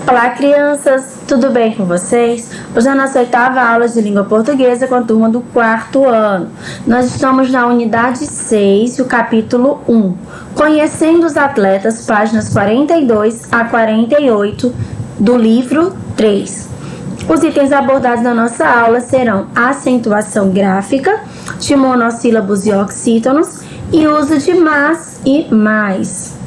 Olá, crianças! Tudo bem com vocês? Hoje é a nossa 8ª aula de língua portuguesa com a turma do 4º ano. Nós estamos na unidade 6, o capítulo 1, Conhecendo os Atletas, páginas 42 a 48 do livro 3. Os itens abordados na nossa aula serão acentuação gráfica de monossílabos e oxítonos e uso de mas e mais.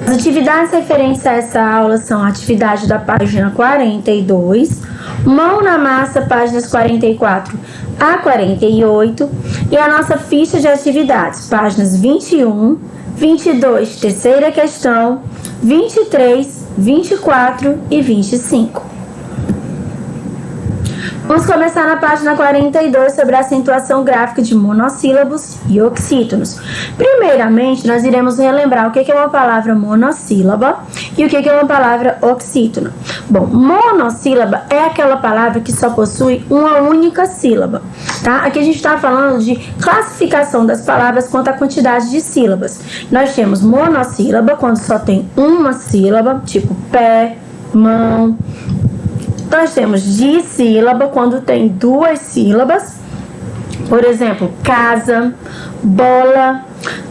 As atividades referentes a essa aula são a atividade da página 42, mão na massa, páginas 44 a 48, e a nossa ficha de atividades, páginas 21, 22, terceira questão, 23, 24 e 25. Vamos começar na página 42 sobre a acentuação gráfica de monossílabos e oxítonos. Primeiramente, nós iremos relembrar o que é uma palavra monossílaba e o que é uma palavra oxítono. Bom, monossílaba é aquela palavra que só possui uma única sílaba, tá? Aqui a gente está falando de classificação das palavras quanto à quantidade de sílabas. Nós temos monossílaba quando só tem uma sílaba, tipo pé, mão. Nós temos dissílaba quando tem duas sílabas, por exemplo, casa, bola.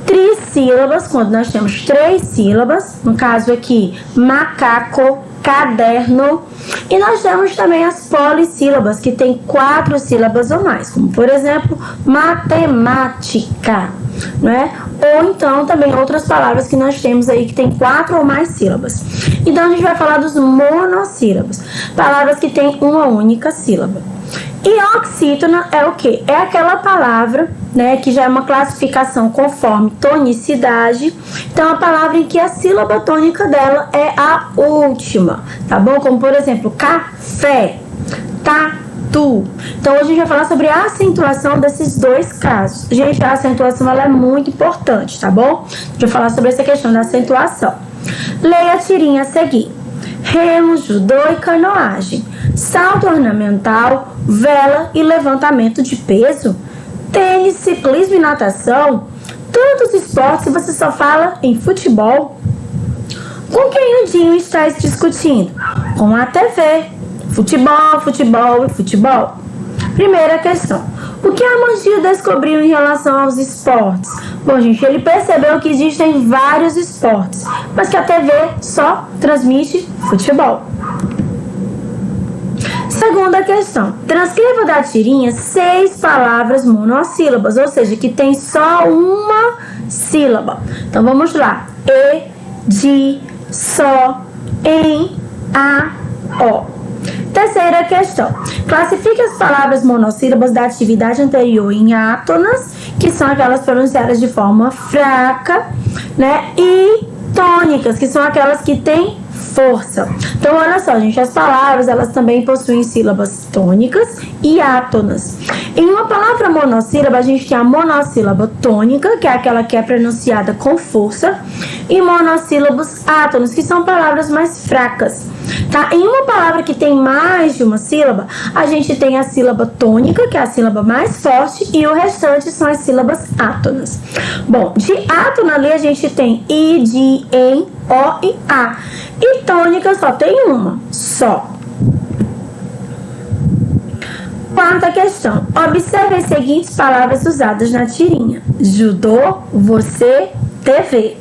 Trissílabas quando nós temos 3 sílabas, no caso aqui, macaco, caderno. E nós temos também as polissílabas, que tem 4 sílabas ou mais, como por exemplo, matemática, né? Ou então também outras palavras que nós temos aí que tem 4 ou mais sílabas. Então a gente vai falar dos monossílabos, palavras que têm uma única sílaba. E oxítona é o quê? É aquela palavra, né, que já é uma classificação conforme tonicidade. Então, a palavra em que a sílaba tônica dela é a última, tá bom? Como, por exemplo, café, tatu. Então, hoje a gente vai falar sobre a acentuação desses dois casos. Gente, a acentuação ela é muito importante, tá bom? A gente vai falar sobre essa questão da acentuação. Leia a tirinha a seguir. Remo, judô e canoagem. Salto ornamental, vela e levantamento de peso. Tênis, ciclismo e natação. Tantos esportes e você só fala em futebol. Com quem o Dinho está discutindo? Com a TV. Futebol, futebol e futebol. Primeira questão. O que Amandio descobriu em relação aos esportes? Bom, gente, ele percebeu que existem vários esportes, mas que a TV só transmite futebol. Segunda questão. Transcreva da tirinha 6 palavras monossílabas, ou seja, que tem só uma sílaba. Então, vamos lá. E, de, só, em, a, ó. Terceira questão. Classifique as palavras monossílabas da atividade anterior em átonas, que são aquelas pronunciadas de forma fraca, né? E tônicas, que são aquelas que têm força. Então, olha só, gente, as palavras, elas também possuem sílabas tônicas e átonas. Em uma palavra monossílaba, a gente tem a monossílaba tônica, que é aquela que é pronunciada com força, e monossílabos átonos, que são palavras mais fracas, tá? Em uma palavra que tem mais de uma sílaba, a gente tem a sílaba tônica, que é a sílaba mais forte, e o restante são as sílabas átonas. Bom, de átona ali a gente tem i, de, em, o e a. E tônica só tem uma, só. Quarta questão. Observe as seguintes palavras usadas na tirinha. Judô, você, TV.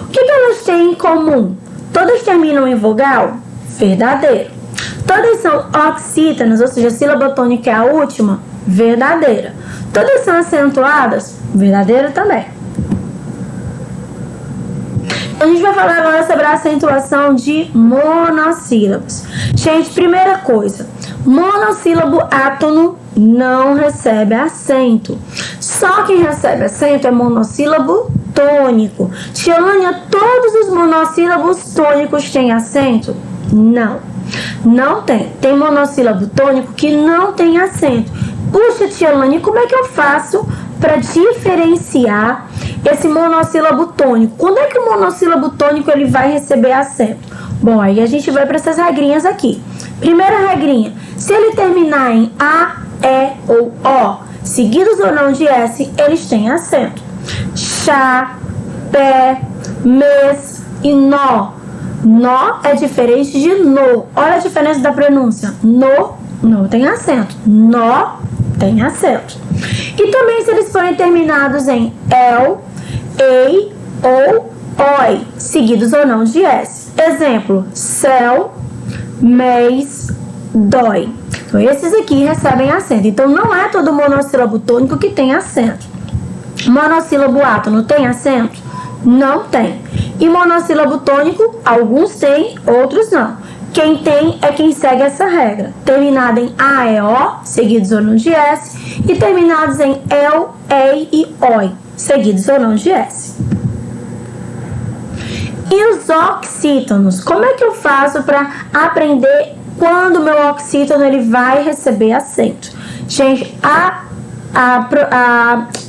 O que elas têm em comum? Todas terminam em vogal? Verdadeiro. Todas são oxítonas, ou seja, a sílaba tônica é a última? Verdadeira. Todas são acentuadas? Verdadeira também. A gente vai falar agora sobre a acentuação de monossílabos. Gente, primeira coisa, monossílabo átono não recebe acento. Só quem recebe acento é monossílabo tônico. Tiana, todos os monossílabos tônicos têm acento? Não, não tem. Tem monossílabo tônico que não tem acento. Puxa, Tiana, como é que eu faço para diferenciar esse monossílabo tônico? Quando é que o monossílabo tônico ele vai receber acento? Bom, aí a gente vai para essas regrinhas aqui. Primeira regrinha, se ele terminar em A, E ou O, seguidos ou não de S, eles têm acento. Chá, pé, mês e nó. Nó é diferente de no. Olha a diferença da pronúncia. No não tem acento. Nó tem acento. E também se eles forem terminados em el, ei ou oi, seguidos ou não de S. Exemplo, céu, mês, dói. Então, esses aqui recebem acento. Então, não é todo monossílabo tônico que tem acento. Monossílabo átono tem acento? Não tem. E monossílabo tônico, alguns têm, outros não. Quem tem é quem segue essa regra. Terminado em A, E, O, seguidos ou não de S. E terminados em el, ei e oi, seguidos ou não de S. E os oxítonos? Como é que eu faço para aprender quando o meu oxítono ele vai receber acento? Gente, a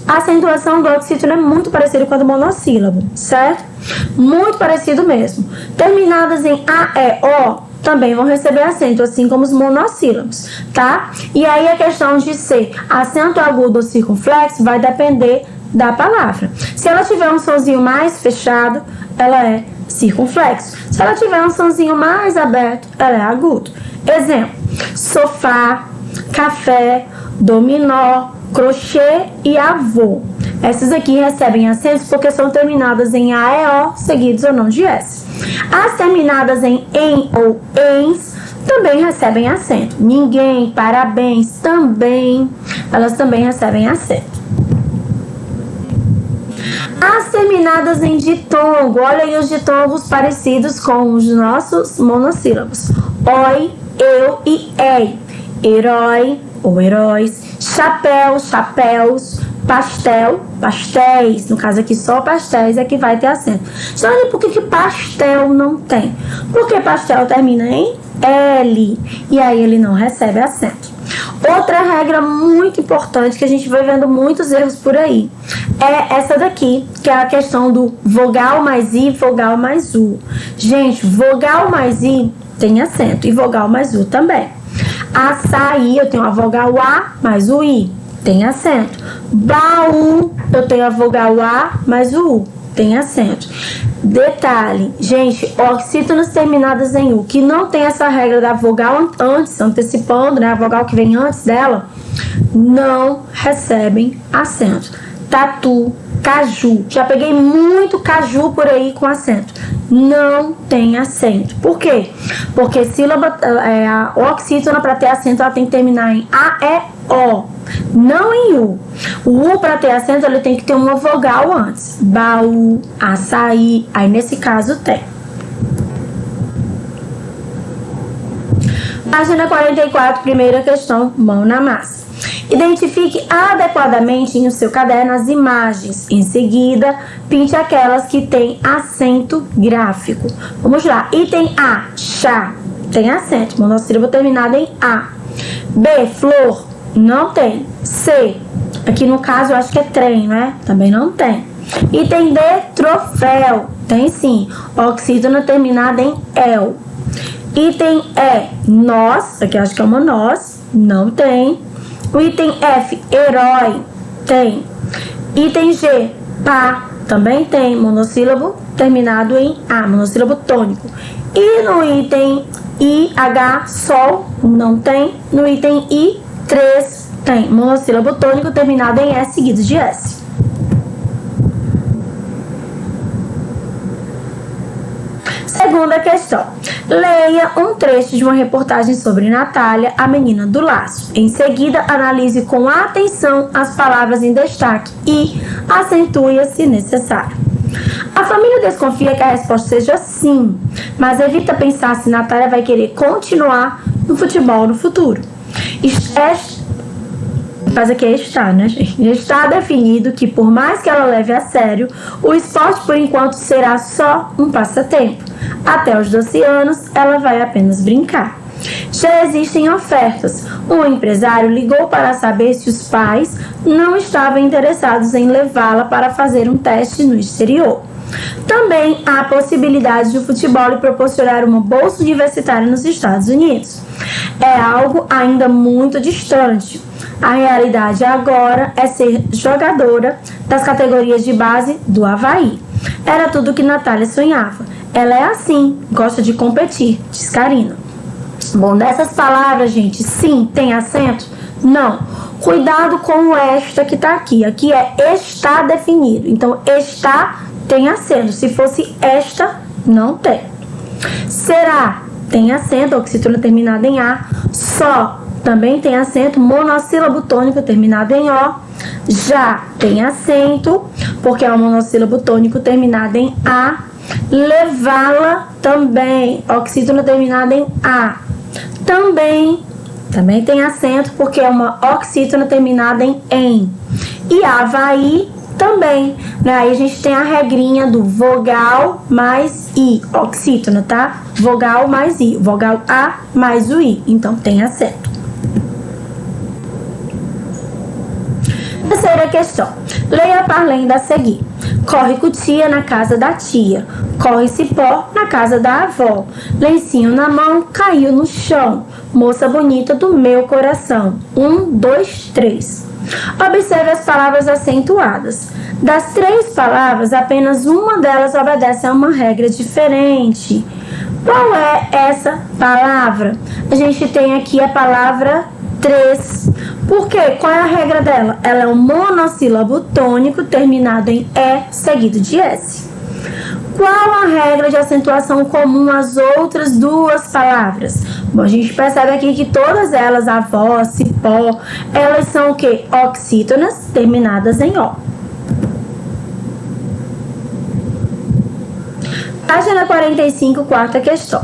acentuação do oxítono é muito parecida com a do monossílabo, certo? Muito parecido mesmo. Terminadas em A, E, O, também vão receber acento, assim como os monossílabos, tá? E aí a questão de ser acento agudo ou circunflexo vai depender da palavra. Se ela tiver um sonzinho mais fechado, ela é circunflexo. Se ela tiver um sonzinho mais aberto, ela é agudo. Exemplo, sofá, café, dominó, crochê e avô. Essas aqui recebem acentos porque são terminadas em A, E, O, seguidos ou não de S. As terminadas em ou ens também recebem acento. Ninguém, parabéns, também, elas também recebem acento. As terminadas em ditongo, olha aí os ditongos parecidos com os nossos monossílabos. Oi, eu e ei. Herói ou heróis. Chapéu, chapéus. Pastel, pastéis. No caso aqui só pastéis é que vai ter acento. Então, por que pastel não tem? Porque pastel termina em L e aí ele não recebe acento. Outra regra muito importante que a gente vai vendo muitos erros por aí é essa daqui, que é a questão do vogal mais I, vogal mais U. Gente, vogal mais I tem acento e vogal mais U também. Açaí, eu tenho a vogal A mais o I, tem acento. Baú, eu tenho a vogal A mais o U, tem acento. Detalhe, gente, oxítonos terminadas em U, que não tem essa regra da vogal antes, antecipando, né, a vogal que vem antes dela, não recebem acento. Tatu, caju, já peguei muito caju por aí com acento, não tem acento. Por quê? Porque sílaba, a oxítona para ter acento ela tem que terminar em A, E, O, não em U. O U para ter acento ele tem que ter uma vogal antes. Baú, açaí, aí nesse caso tem. Página 44, primeira questão, mão na massa. Identifique adequadamente no seu caderno as imagens. Em seguida, pinte aquelas que têm acento gráfico. Vamos lá. Item A, chá, tem acento, monossílabo terminado em A. B, flor, não tem. C, aqui no caso eu acho que é trem, né? Também não tem. Item D, troféu, tem sim. Oxítono terminado em el. Item E, nós, aqui eu acho que é uma nós, não tem. O item F, herói, tem. Item G, pá, também tem. Monossílabo terminado em A, monossílabo tônico. E no item IH, sol, não tem. No item I, 3, tem. Monossílabo tônico terminado em S, seguido de S. Segunda questão. Leia um trecho de uma reportagem sobre Natália, a menina do laço. Em seguida, analise com atenção as palavras em destaque e acentue-as se necessário. A família desconfia que a resposta seja sim, mas evita pensar se Natália vai querer continuar no futebol no futuro. Mas aqui está, né, gente? Está definido que, por mais que ela leve a sério, o esporte, por enquanto, será só um passatempo. Até os 12 anos, ela vai apenas brincar. Já existem ofertas. Um empresário ligou para saber se os pais não estavam interessados em levá-la para fazer um teste no exterior. Também há a possibilidade de o futebol lhe proporcionar uma bolsa universitária nos Estados Unidos. É algo ainda muito distante. A realidade agora é ser jogadora das categorias de base do Avaí. Era tudo que Natália sonhava. Ela é assim, gosta de competir, diz Karina. Bom, dessas palavras, gente, sim, tem acento? Não. Cuidado com o esta que tá aqui. Aqui é está definido. Então, está tem acento. Se fosse esta, não tem. Será? Tem acento, oxítona terminada em A. Só também tem acento, monossílabo tônico terminado em O. Já tem acento, porque é um monossílabo tônico terminado em A. Levá-la também, oxítona terminada em A. Também tem acento, porque é uma oxítona terminada em. E Havaí também, né? Aí a gente tem a regrinha do vogal mais I, oxítona, tá? Vogal mais I, vogal A mais o I, então tem acento. Terceira questão. Leia a parlenda a seguir. Corre cutia na casa da tia. Corre cipó na casa da avó. Lencinho na mão, caiu no chão. Moça bonita do meu coração. 1, 2, 3. Observe as palavras acentuadas. Das 3 palavras, apenas uma delas obedece a uma regra diferente. Qual é essa palavra? A gente tem aqui a palavra 3. Por quê? Qual é a regra dela? Ela é um monossílabo tônico terminado em E seguido de S. Qual a regra de acentuação comum às outras 2 palavras? Bom, a gente percebe aqui que todas elas, avó, cipó, elas são o quê? Oxítonas terminadas em O. Página 45, quarta questão.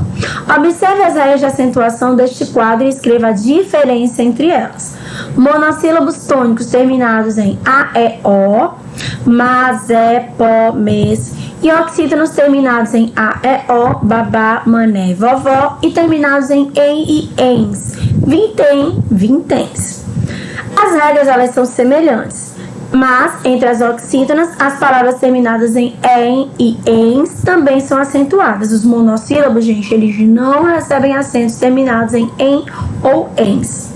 Observe as regras de acentuação deste quadro e escreva a diferença entre elas. Monossílabos tônicos terminados em A, E, O, mas, é, pó, mes, e oxítonos terminados em A, E, O, babá, mané, vovó, e terminados em e ens, vintém, vinténs. As regras, elas são semelhantes. Mas, entre as oxítonas, as palavras terminadas em e ens também são acentuadas. Os monossílabos, gente, eles não recebem acentos terminados em ou ens.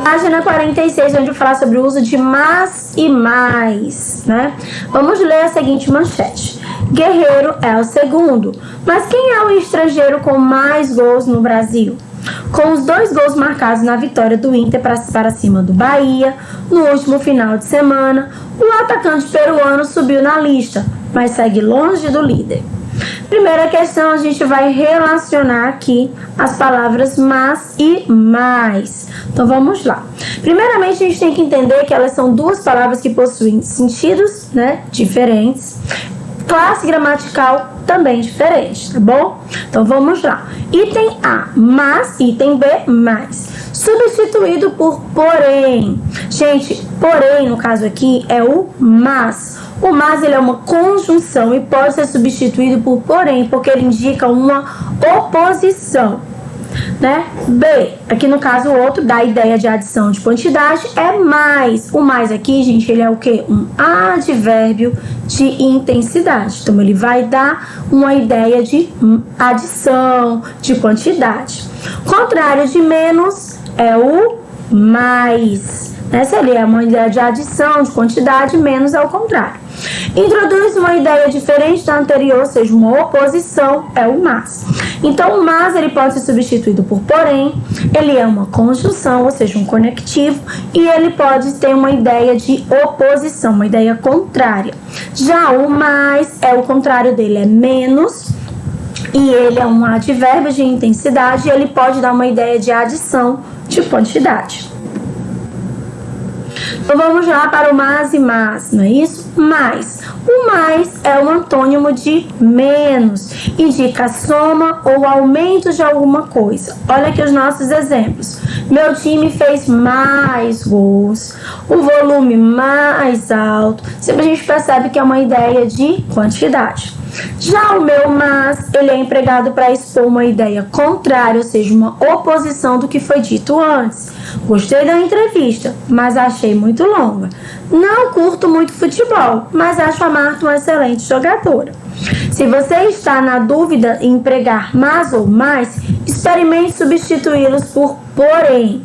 Página 46, onde fala sobre o uso de mas e mais, né? Vamos ler a seguinte manchete. Guerreiro é o segundo. Mas quem é o estrangeiro com mais gols no Brasil? Com os 2 gols marcados na vitória do Inter para cima do Bahia, no último final de semana, o atacante peruano subiu na lista, mas segue longe do líder. Primeira questão, a gente vai relacionar aqui as palavras mas e mais. Então, vamos lá. Primeiramente, a gente tem que entender que elas são 2 palavras que possuem sentidos, né, diferentes, classe gramatical também diferente, tá bom? Então, vamos lá. Item A, mas, item B, mais. Substituído por porém. Gente, porém, no caso aqui, é o mas. O mas, ele é uma conjunção e pode ser substituído por porém, porque ele indica uma oposição, né? B, aqui no caso o outro dá a ideia de adição de quantidade, é mais. O mais aqui, gente, ele é o quê? Um advérbio de intensidade. Então, ele vai dar uma ideia de adição, de quantidade. Contrário de menos é o mais. Essa ali é uma ideia de adição, de quantidade, menos é o contrário. Introduz uma ideia diferente da anterior, ou seja, uma oposição, é o mas. Então, o mas ele pode ser substituído por porém, ele é uma conjunção, ou seja, um conectivo, e ele pode ter uma ideia de oposição, uma ideia contrária. Já o mais, o contrário dele é menos, e ele é um advérbio de intensidade, e ele pode dar uma ideia de adição de quantidade. Então, vamos lá para o mas e mas, não é isso? Mais. O mais é um antônimo de menos, indica a soma ou aumento de alguma coisa. Olha aqui os nossos exemplos. Meu time fez mais gols, o volume mais alto. Sempre a gente percebe que é uma ideia de quantidade. Já o meu mas, ele é empregado para expor uma ideia contrária, ou seja, uma oposição do que foi dito antes. Gostei da entrevista, mas achei muito longa. Não curto muito futebol, mas acho a Marta uma excelente jogadora. Se você está na dúvida em empregar mas ou mais, experimente substituí-los por porém.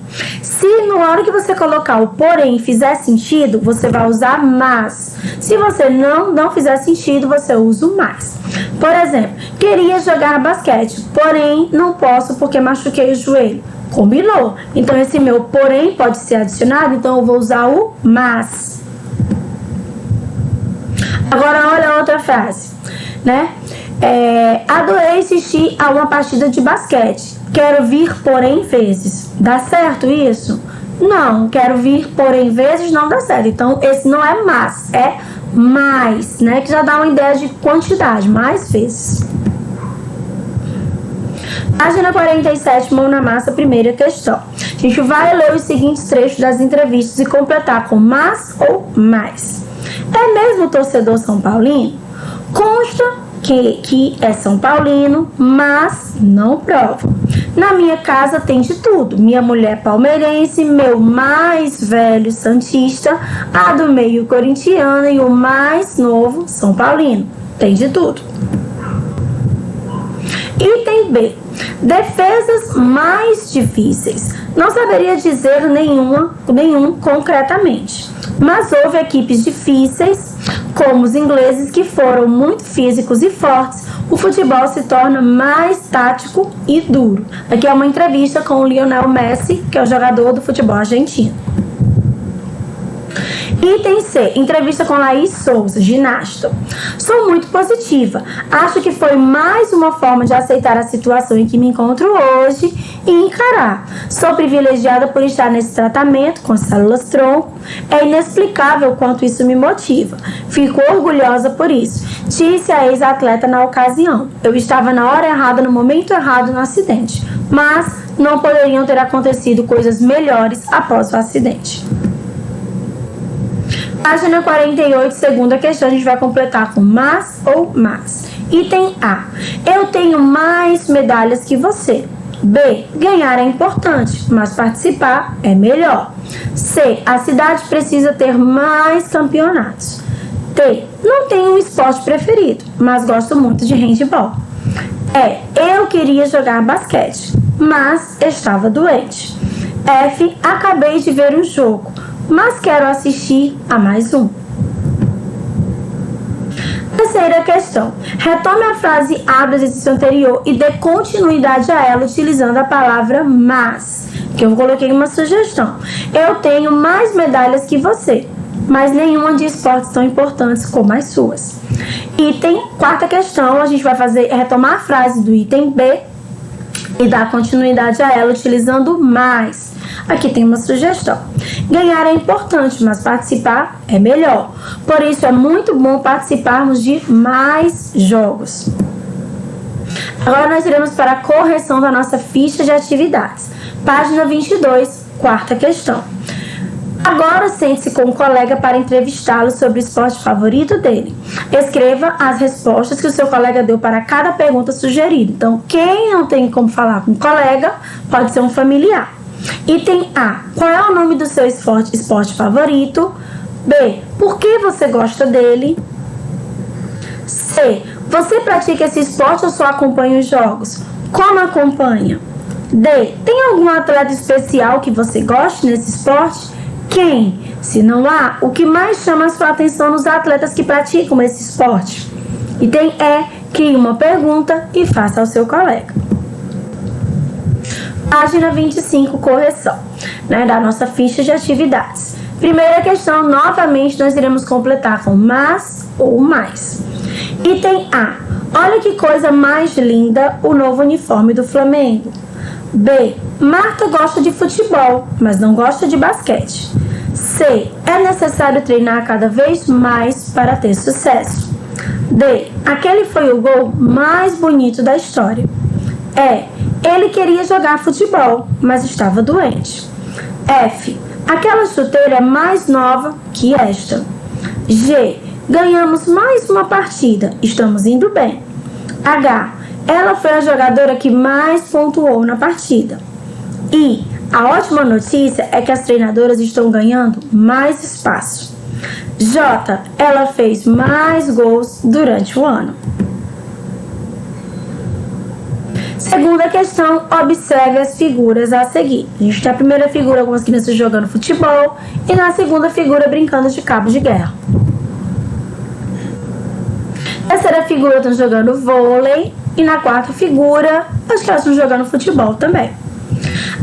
Se na hora que você colocar o porém fizer sentido, você vai usar mas. Se você não fizer sentido, você usa o mais. Por exemplo, queria jogar basquete, porém não posso porque machuquei o joelho. Combinou. Então esse meu porém pode ser adicionado, então eu vou usar o mas. Agora olha outra frase, né? Adorei assistir a uma partida de basquete. Quero vir porém vezes. Dá certo isso? Não, quero vir porém vezes não dá certo. Então esse não é mas, é mais, né? Que já dá uma ideia de quantidade, mais vezes. Página 47, mão na massa, primeira questão. A gente vai ler os seguintes trechos das entrevistas e completar com mas ou mais. É mesmo torcedor São Paulino? Consta que é São Paulino, mas não prova. Na minha casa tem de tudo. Minha mulher palmeirense, meu mais velho santista, a do meio corintiana e o mais novo São Paulino. Tem de tudo. Item B. Defesas mais difíceis. Não saberia dizer nenhum concretamente, mas houve equipes difíceis, como os ingleses, que foram muito físicos e fortes. O futebol se torna mais tático e duro. Aqui é uma entrevista com o Lionel Messi, que é o jogador do futebol argentino. Item C, entrevista com Laís Souza, ginasta. Sou muito positiva. Acho que foi mais uma forma de aceitar a situação em que me encontro hoje e encarar. Sou privilegiada por estar nesse tratamento com células tronco. É inexplicável quanto isso me motiva. Fico orgulhosa por isso, disse a ex-atleta na ocasião. Eu estava na hora errada, no momento errado no acidente, mas não poderiam ter acontecido coisas melhores após o acidente. Página 48, segunda questão, a gente vai completar com mas ou mas. Item A. Eu tenho mais medalhas que você. B. Ganhar é importante, mas participar é melhor. C. A cidade precisa ter mais campeonatos. D. Não tenho um esporte preferido, mas gosto muito de handebol. E. Eu queria jogar basquete, mas estava doente. F. Acabei de ver um jogo, mas quero assistir a mais um. Terceira questão. Retome a frase A do exercício anterior e dê continuidade a ela utilizando a palavra mas, que eu coloquei uma sugestão. Eu tenho mais medalhas que você, mas nenhuma de esportes tão importantes como as suas. Quarta questão, a gente vai retomar a frase do item B e dar continuidade a ela utilizando mais. Aqui tem uma sugestão. Ganhar é importante, mas participar é melhor. Por isso é muito bom participarmos de mais jogos. Agora nós iremos para a correção da nossa ficha de atividades. Página 22, quarta questão. Agora sente-se com um colega para entrevistá-lo sobre o esporte favorito dele. Escreva as respostas que o seu colega deu para cada pergunta sugerida. Então, quem não tem como falar com um colega, pode ser um familiar. Item A. Qual é o nome do seu esporte favorito? B. Por que você gosta dele? C. Você pratica esse esporte ou só acompanha os jogos? Como acompanha? D. Tem algum atleta especial que você goste nesse esporte? Quem? Se não há, o que mais chama a sua atenção nos atletas que praticam esse esporte? Item E. Crie uma pergunta e faça ao seu colega. Página 25, correção, da nossa ficha de atividades. Primeira questão, novamente, nós iremos completar com mas ou mais. Item A. Olha que coisa mais linda o novo uniforme do Flamengo. B. Marta gosta de futebol, mas não gosta de basquete. C. É necessário treinar cada vez mais para ter sucesso. D. Aquele foi o gol mais bonito da história. E. Ele queria jogar futebol, mas estava doente. F. Aquela chuteira é mais nova que esta. G. Ganhamos mais uma partida, estamos indo bem. H. Ela foi a jogadora que mais pontuou na partida. I. A ótima notícia é que as treinadoras estão ganhando mais espaço. J. Ela fez mais gols durante o ano. Segunda questão, observe as figuras a seguir. A gente tem a primeira figura, algumas crianças jogando futebol, e na segunda figura, brincando de cabo de guerra. Terceira figura, estão jogando vôlei, e na quarta figura, as crianças estão jogando futebol também.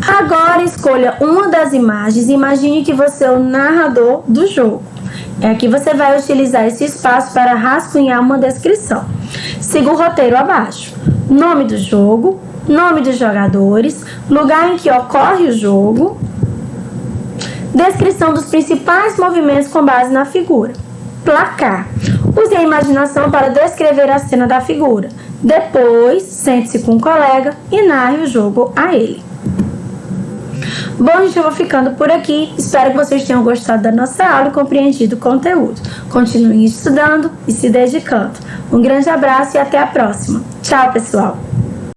Agora, escolha uma das imagens e imagine que você é o narrador do jogo. Aqui você vai utilizar esse espaço para rascunhar uma descrição. Siga o roteiro abaixo. Nome do jogo, nome dos jogadores, lugar em que ocorre o jogo, descrição dos principais movimentos com base na figura. Placar. Use a imaginação para descrever a cena da figura. Depois, sente-se com um colega e narre o jogo a ele. Bom, gente, eu vou ficando por aqui. Espero que vocês tenham gostado da nossa aula e compreendido o conteúdo. Continuem estudando e se dedicando. Um grande abraço e até a próxima. Tchau, pessoal!